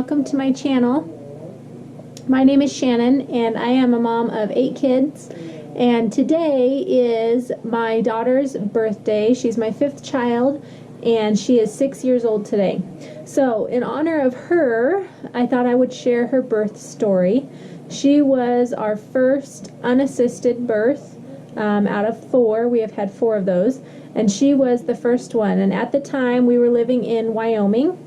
welcome to my channel. My name is Shannon and I am a mom of 8 kids, and today is my daughter's birthday. She's my 5th child and she is 6 years old today. So in honor of her, I thought I would share her birth story. She was our first unassisted birth out of 4. We have had 4 of those, and she was the first one. And at the time we were living in Wyoming,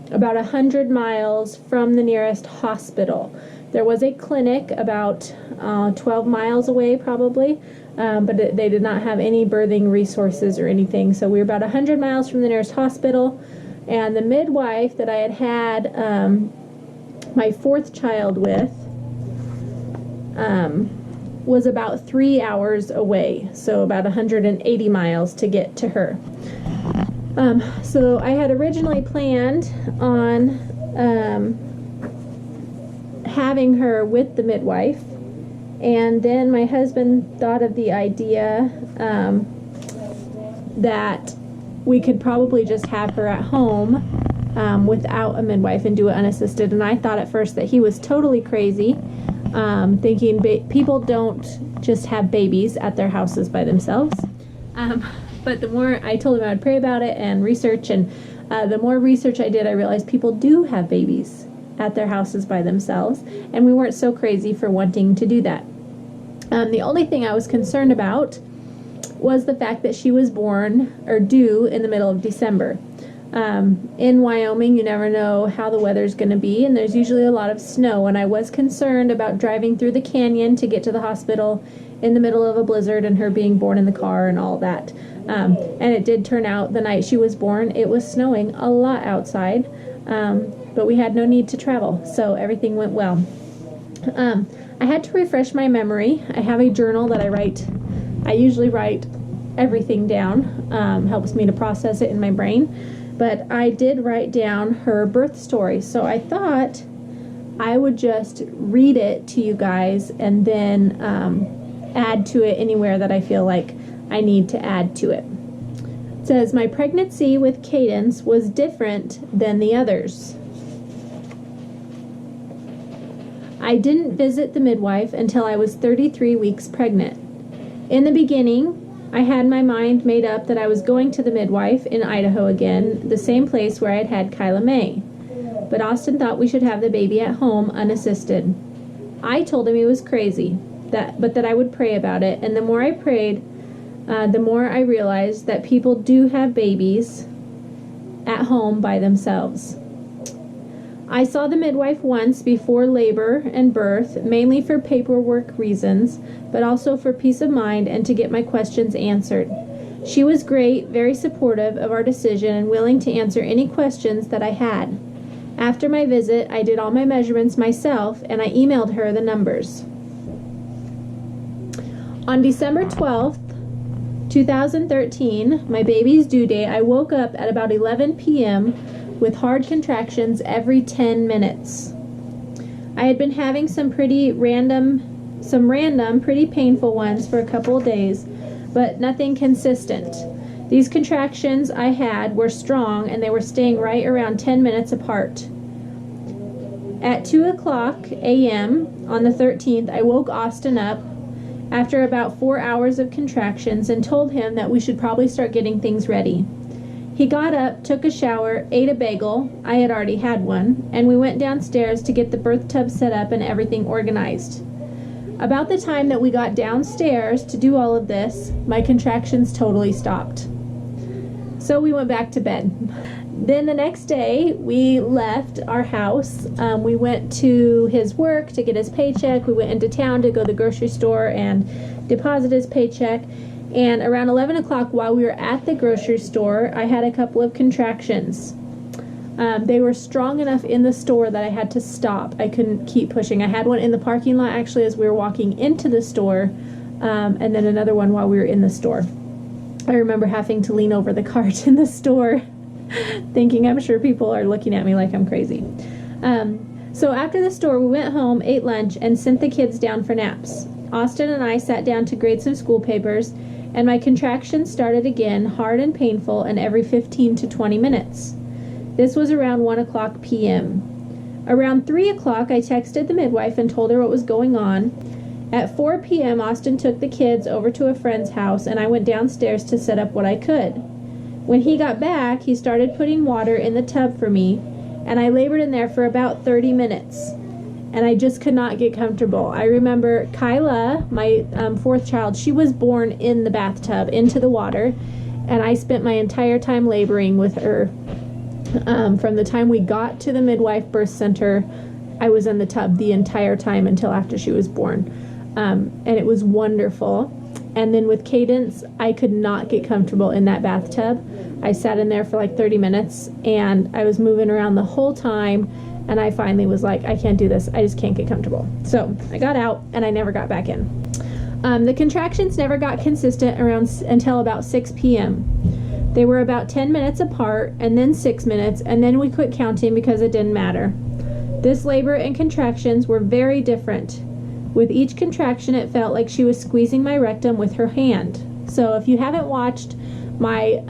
about 100 miles from the nearest hospital. There was a clinic about 12 miles away probably, but they did not have any birthing resources or anything. So we were about 100 miles from the nearest hospital, and the midwife that I had my 4th child with was about 3 hours away, so about 180 miles to get to her. So I had originally planned on having her with the midwife, and then my husband thought of the idea that we could probably just have her at home without a midwife and do it unassisted. And I thought at first that he was totally crazy, thinking people don't just have babies at their houses by themselves. But the more I told him I would pray about it and research, and the more research I did, I realized people do have babies at their houses by themselves, and we weren't so crazy for wanting to do that. The only thing I was concerned about was the fact that she was born or due in the middle of December. In Wyoming, you never know how the weather's going to be, and there's usually a lot of snow, and I was concerned about driving through the canyon to get to the hospital in the middle of a blizzard and her being born in the car and all that. And it did turn out the night she was born, it was snowing a lot outside, but we had no need to travel, so everything went well. I had to refresh my memory. I have a journal that I write. I usually write everything down, helps me to process it in my brain, but I did write down her birth story, so I thought I would just read it to you guys and then add to it anywhere that I feel like I need to add to it. It says, my pregnancy with Kaydence was different than the others. I didn't visit the midwife until I was 33 weeks pregnant. In the beginning, I had my mind made up that I was going to the midwife in Idaho again, the same place where I had had Kyla May. But Austin thought we should have the baby at home unassisted. I told him he was crazy, but that I would pray about it, and the more I prayed, the more I realized that people do have babies at home by themselves. I saw the midwife once before labor and birth, mainly for paperwork reasons, but also for peace of mind and to get my questions answered. She was great, very supportive of our decision, and willing to answer any questions that I had. After my visit, I did all my measurements myself, and I emailed her the numbers. On December 12th, 2013, my baby's due date, I woke up at about 11 p.m. with hard contractions every 10 minutes. I had been having some random, pretty painful ones for a couple of days, but nothing consistent. These contractions I had were strong, and they were staying right around 10 minutes apart. At 2:00 a.m. on the 13th, I woke Austin up after about 4 hours of contractions and told him that we should probably start getting things ready. He got up, took a shower, ate a bagel, I had already had one, and we went downstairs to get the birth tub set up and everything organized. About the time that we got downstairs to do all of this, my contractions totally stopped. So we went back to bed. Then the next day, we left our house. We went to his work to get his paycheck. We went into town to go to the grocery store and deposit his paycheck. And around 11 o'clock, while we were at the grocery store, I had a couple of contractions. They were strong enough in the store that I had to stop. I couldn't keep pushing. I had one in the parking lot, actually, as we were walking into the store, and then another one while we were in the store. I remember having to lean over the cart in the store, thinking I'm sure people are looking at me like I'm crazy. So after the store, we went home, ate lunch, and sent the kids down for naps. Austin and I sat down to grade some school papers, and my contractions started again, hard and painful, and every 15 to 20 minutes. This was around 1 o'clock p.m. Around 3 o'clock, I texted the midwife and told her what was going on. At 4 p.m., Austin took the kids over to a friend's house, and I went downstairs to set up what I could. When he got back, he started putting water in the tub for me, and I labored in there for about 30 minutes, and I just could not get comfortable. I remember Kyla, my fourth child, she was born in the bathtub, into the water, and I spent my entire time laboring with her. From the time we got to the midwife birth center, I was in the tub the entire time until after she was born. And it was wonderful. And then with Kaydence, I could not get comfortable in that bathtub. I sat in there for like 30 minutes and I was moving around the whole time, and I finally was like, I can't do this. I just can't get comfortable. So I got out and I never got back in. The contractions never got consistent until about 6 p.m. They were about 10 minutes apart, and then 6 minutes, and then we quit counting because it didn't matter. This labor and contractions were very different. With each contraction, it felt like she was squeezing my rectum with her hand. So if you haven't watched my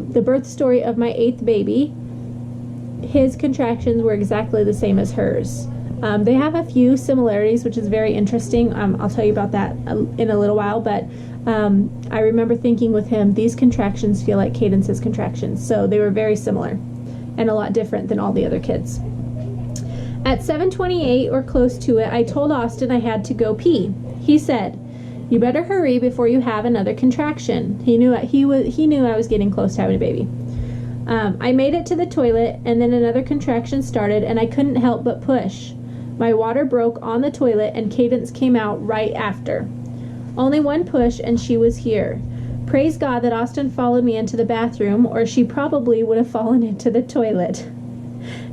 the birth story of my 8th baby, his contractions were exactly the same as hers. They have a few similarities, which is very interesting. I'll tell you about that in a little while, but I remember thinking with him, these contractions feel like Kaydence's contractions. So they were very similar and a lot different than all the other kids. At 7:28 or close to it, I told Austin I had to go pee. He said, "You better hurry before you have another contraction." He knew I was getting close to having a baby. I made it to the toilet, and then another contraction started, and I couldn't help but push. My water broke on the toilet, and Kaydence came out right after. Only one push, and she was here. Praise God that Austin followed me into the bathroom, or she probably would have fallen into the toilet.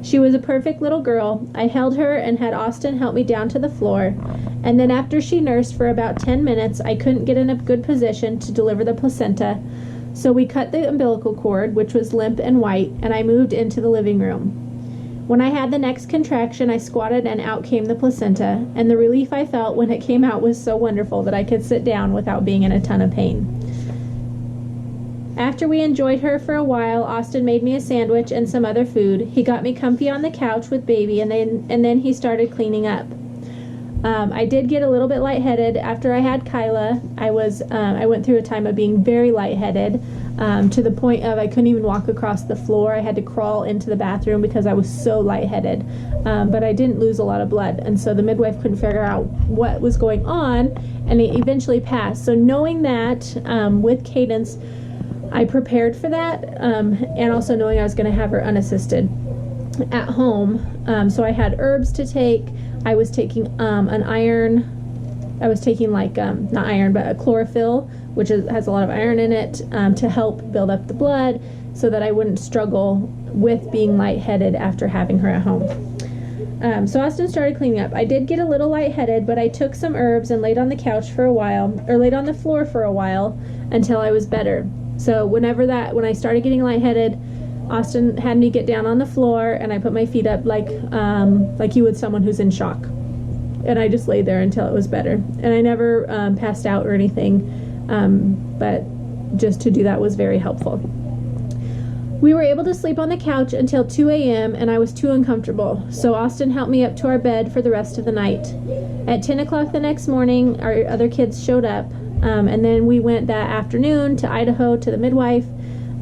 She was a perfect little girl. I held her and had Austin help me down to the floor, and then after she nursed for about 10 minutes, I couldn't get in a good position to deliver the placenta, so we cut the umbilical cord, which was limp and white, and I moved into the living room. When I had the next contraction, I squatted and out came the placenta, and the relief I felt when it came out was so wonderful that I could sit down without being in a ton of pain. After we enjoyed her for a while, Austin made me a sandwich and some other food. He got me comfy on the couch with baby, and then he started cleaning up. I did get a little bit lightheaded after I had Kyla. I went through a time of being very lightheaded, to the point of I couldn't even walk across the floor. I had to crawl into the bathroom because I was so lightheaded. But I didn't lose a lot of blood, and so the midwife couldn't figure out what was going on, and it eventually passed. So knowing that, with Kaydence, I prepared for that, and also knowing I was going to have her unassisted at home. So I had herbs to take. I was taking an iron. I was taking not iron, but a chlorophyll, which has a lot of iron in it, to help build up the blood so that I wouldn't struggle with being lightheaded after having her at home. So Austin started cleaning up. I did get a little lightheaded, but I took some herbs and laid on the couch for a while, or laid on the floor for a while until I was better. So when I started getting lightheaded, Austin had me get down on the floor, and I put my feet up like you would someone who's in shock. And I just laid there until it was better. And I never passed out or anything, but just to do that was very helpful. We were able to sleep on the couch until 2 a.m., and I was too uncomfortable, so Austin helped me up to our bed for the rest of the night. At 10 o'clock the next morning, our other kids showed up, and then we went that afternoon to Idaho to the midwife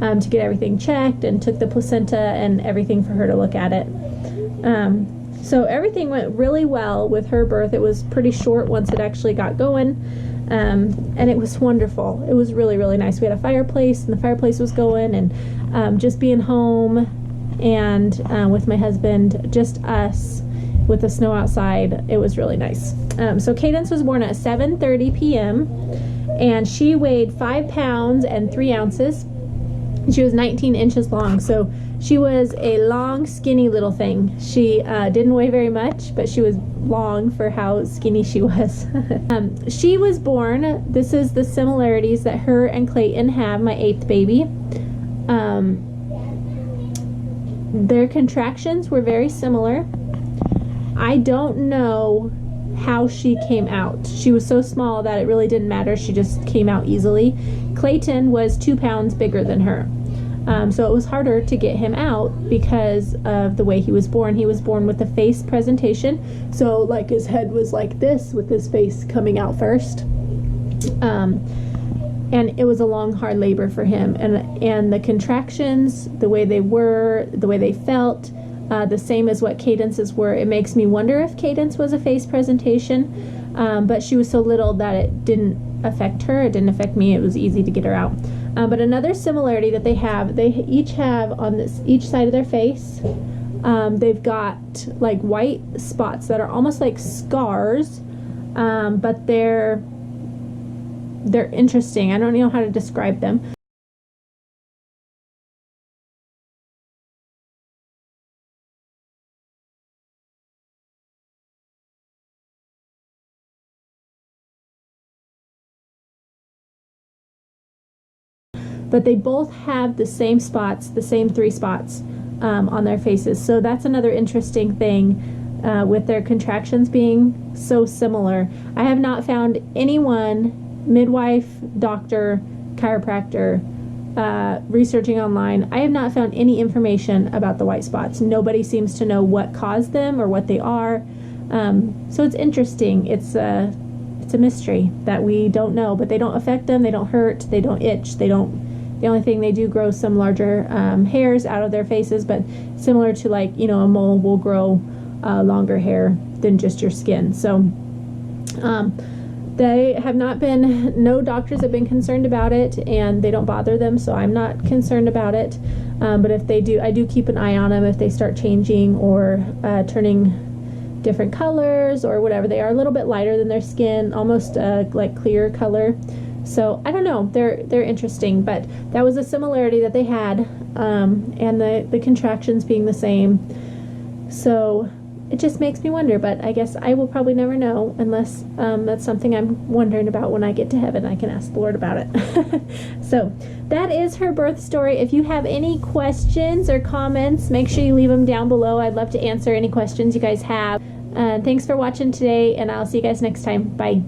to get everything checked, and took the placenta and everything for her to look at it. So everything went really well with her birth. It was pretty short once it actually got going, and it was wonderful. It was really, really nice. We had a fireplace, and the fireplace was going, and just being home and with my husband, just us with the snow outside, it was really nice. So Kaydence was born at 7:30 p.m. and she weighed 5 pounds and 3 ounces. She was 19 inches long, so she was a long, skinny little thing. She didn't weigh very much, but she was long for how skinny she was. She was born, this is the similarities that her and Clayton have, my 8th baby. Their contractions were very similar. I don't know how she came out. She was so small that it really didn't matter. She just came out easily. Clayton was 2 pounds bigger than her. So it was harder to get him out because of the way he was born. He was born with a face presentation, so like his head was like this with his face coming out first. And it was a long, hard labor for him. And the contractions, the way they were, the way they felt, the same as what Kaydence's were. It makes me wonder if Kaydence was a face presentation, but she was so little that it didn't affect her. It didn't affect me. It was easy to get her out. But another similarity that they each have on each side of their face, they've got like white spots that are almost like scars, but they're interesting. I don't know how to describe them. But they both have the same spots, the same 3 spots on their faces. So that's another interesting thing with their contractions being so similar. I have not found anyone, midwife, doctor, chiropractor, researching online, I have not found any information about the white spots. Nobody seems to know what caused them or what they are. So it's interesting. It's a mystery that we don't know, but they don't affect them. They don't hurt. They don't itch. The only thing they do grow some larger hairs out of their faces, but similar to like, a mole will grow longer hair than just your skin. So they have not been, no doctors have been concerned about it, and they don't bother them, so I'm not concerned about it. But if they do, I do keep an eye on them if they start changing or turning different colors or whatever. They are a little bit lighter than their skin, almost like clear color. So I don't know, they're interesting, but that was a similarity that they had, and the contractions being the same. So it just makes me wonder, but I guess I will probably never know unless that's something I'm wondering about when I get to heaven. I can ask the Lord about it. So that is her birth story. If you have any questions or comments, make sure you leave them down below. I'd love to answer any questions you guys have. Thanks for watching today, and I'll see you guys next time. Bye.